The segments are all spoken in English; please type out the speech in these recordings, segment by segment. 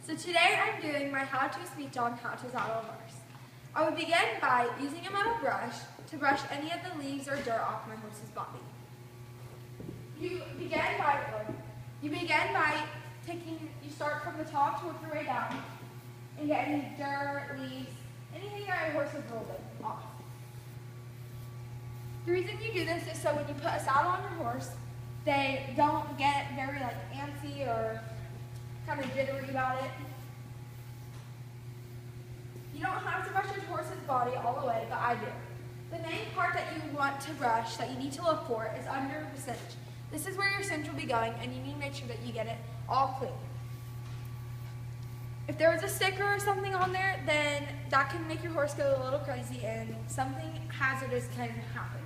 So today I'm doing my how-to speech on how to saddle a horse. I would begin by using a metal brush to brush any of the leaves or dirt off my horse's body. You start from the top to work your way down and get any dirt, leaves, anything that your horse is rolling off. The reason you do this is so when you put a saddle on your horse, they don't get very antsy or kind of jittery about it. You don't have to brush your horse's body all the way, but I do. The main part that you want to brush, that you need to look for, is under the cinch. This is where your cinch will be going, and you need to make sure that you get it all clean. If there was a sticker or something on there, then that can make your horse go a little crazy and something hazardous can happen.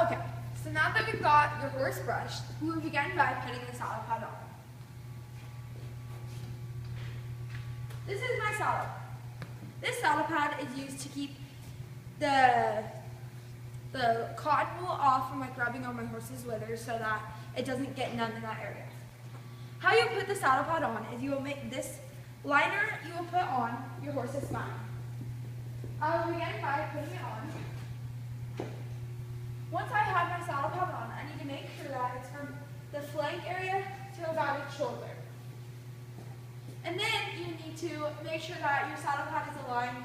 Okay, so now that we've got your horse brushed, we will begin by putting the saddle pad on. This is my saddle. This saddle pad is used to keep the cotton wool off from rubbing on my horse's withers so that it doesn't get numb in that area. How you put the saddle pad on is you will make this liner you will put on your horse's spine. I will begin by putting it on. Once I have my saddle pad on, I need to make sure that it's from the flank area to about its shoulder. And then you need to make sure that your saddle pad is aligned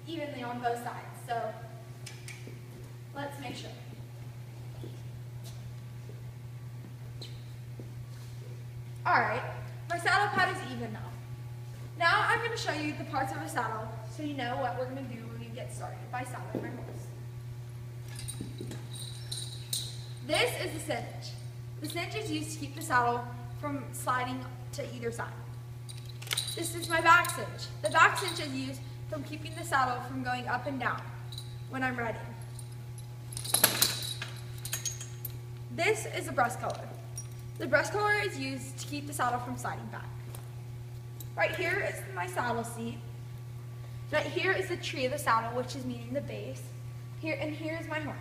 evenly on both sides. So let's make sure. Alright, my saddle pad is even now. Now I'm going to show you the parts of a saddle so you know what we're going to do when we get started by saddling my horse. This is the cinch. The cinch is used to keep the saddle from sliding to either side. This is my back cinch. The back cinch is used from keeping the saddle from going up and down when I'm riding. This is the breast collar. The breast collar is used to keep the saddle from sliding back. Right here is my saddle seat. Right here is the tree of the saddle, which is meaning the base. Here is my horn.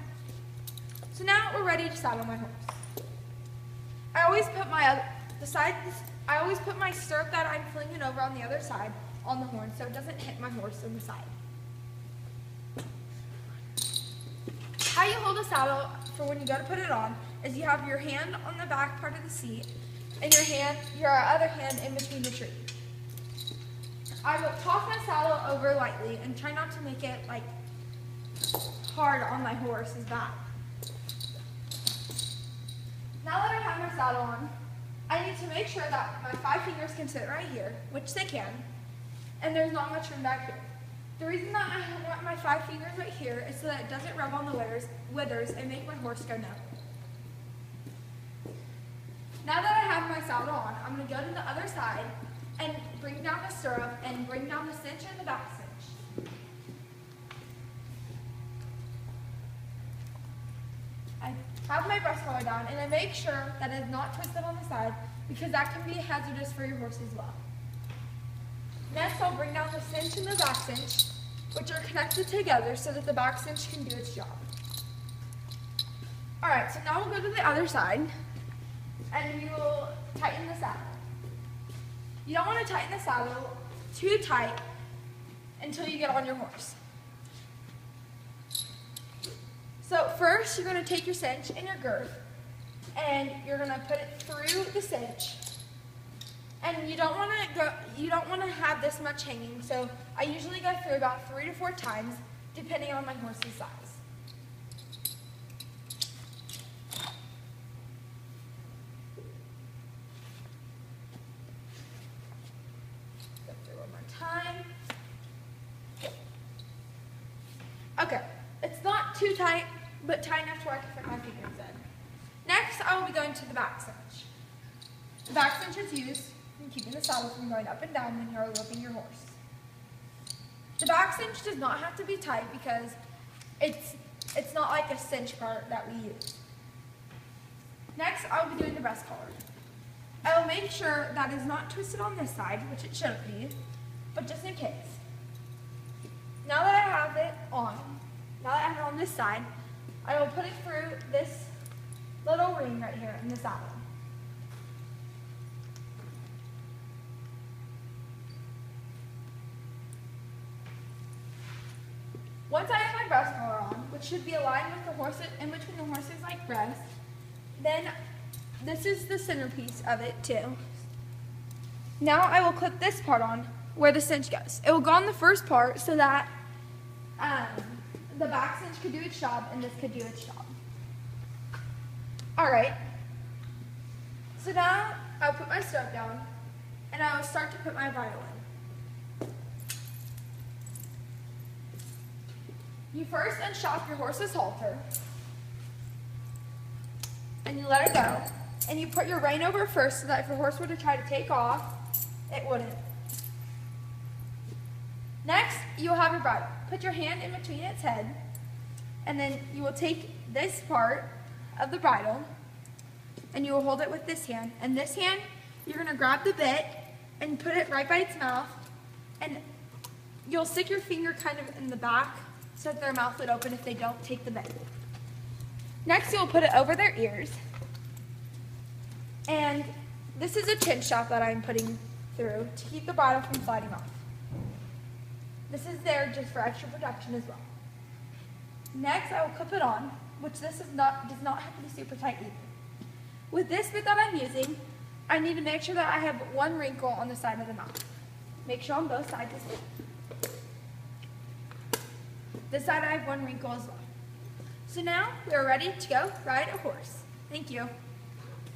So now we're ready to saddle my horse. I always put my stirrup that I'm flinging over on the other side on the horn so it doesn't hit my horse on the side. How you hold a saddle for when you go to put it on is you have your hand on the back part of the seat and your other hand in between the tree. I will toss my saddle over lightly and try not to make it hard on my horse's back. Now that I have my saddle on, I need to make sure that my 5 fingers can sit right here, which they can, and there's not much room back here. The reason that I want my 5 fingers right here is so that it doesn't rub on the withers and make my horse go numb. Now that I have my saddle on, I'm going to go to the other side and bring down the stirrup and bring down the cinch and the back cinch. I have my breast collar down and I make sure that it is not twisted on the side because that can be hazardous for your horse as well. Next, I'll bring down the cinch and the back cinch, which are connected together so that the back cinch can do its job. Alright, so now we'll go to the other side and we will tighten the saddle. You don't want to tighten the saddle too tight until you get on your horse. So first, you're going to take your cinch and your girth, and you're going to put it through the cinch. And you don't want to have this much hanging. So I usually go through about 3 to 4 times, depending on my horse's size. Go through one more time. Okay, it's not too tight, but tight enough to where I can fit my fingers in. Next, I will be going to the back cinch. The back cinch is used in keeping the saddle from going up and down when you are loping your horse. The back cinch does not have to be tight because it's not like a cinch part that we use. Next, I'll be doing the breast collar. I will make sure that is not twisted on this side, which it shouldn't be, but just in case. Now that I have it on this side, I will put it through this little ring right here in the saddle. Once I have my breast collar on, which should be aligned with the horse, in between the horse's like breast, then this is the centerpiece of it too. Now I will clip this part on where the cinch goes. It will go on the first part so that the back cinch could do its job and this could do its job. Alright, so now I'll put my stirrup down and I will start to put my bridle in. You first unshock your horse's halter and you let it go. And you put your rein over first so that if your horse were to try to take off, it wouldn't. Next, you will have your bridle. Put your hand in between its head, and then you will take this part of the bridle, and you will hold it with this hand. And this hand, you're going to grab the bit and put it right by its mouth, and you'll stick your finger kind of in the back so that their mouth would open if they don't take the bit. Next, you'll put it over their ears. And this is a chin strap that I'm putting through to keep the bridle from sliding off. This is there just for extra protection as well. Next, I will clip it on, which this does not have to be super tight either. With this bit that I'm using, I need to make sure that I have one wrinkle on the side of the mouth. Make sure on both sides as well. This side I have one wrinkle as well. So now we are ready to go ride a horse. Thank you.